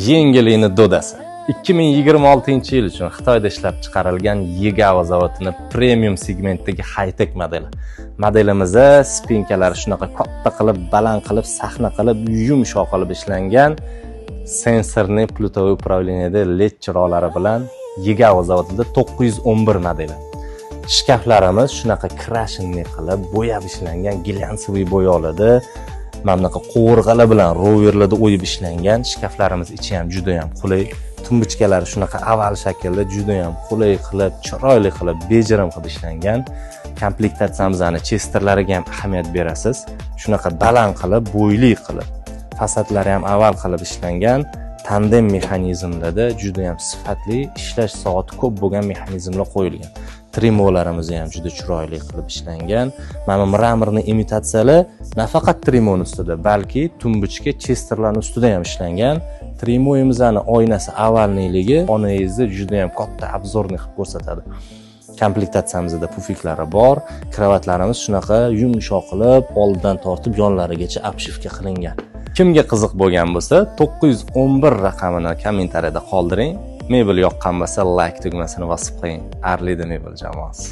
Yengilini dodasi. 2026-yil uchun Xitoyda ishlab chiqarilgan Yigawa zavodini premium segmentdagi high-tech modeli. Modelimizda spinkalari shunaqa katta qilib, baland qilib, sahna qilib, yumshoq qilib ishlangan sensorli plutoviy upravleniyada LED chiroqlari bilan Yigawa zavodida 911 modeli. Shkaflarimiz shunaqa krashinli qilib, bo'yab ishlangan glyansiy bo'yoqlarda, mana bunaqa qovurg'alar bilan roverlarda o'yib ishlangan. Shkaflarimiz ichi ham juda ham qulay. Tumbuchkalari shunaqa aval shaklda juda ham qulay qilib, chiroyli qilib, bejirim qilib ishlangan. Komplektatsiyamizning chesterlariga ham ahamiyat berasiz. Shunaqa baland qilib, bo'yli qilib, fasadlari ham aval qilib ishlangan. Tandem mexanizmlarda juda ham sifatli, ishlash soati ko'p bo'lgan mexanizmlar qo'yilgan. Trimolarimiz ham juda chiroyli qilib ishlangan. Mana mramorni imitatsiyalar nafaqat trimon ustida, balki tumbuchka chesterlarning ustida ham ishlangan. Trimoyimizning oynasi avalniligi onangizni juda ham katta obzorni qilib ko'rsatadi. Komplektatsiyamizda pufiklari bor, kravatlarimiz shunaqa yumshoq qilib, oldidan tortib yonlarigacha obshivka qilingan. Kimga qiziq bo'lgan bo'lsa, 911 raqamini kommentariyada qoldiring. Mebel yoqqan bo'lsa, like tugmasini bosib qo'ying. Arlida Mebel jamoasi.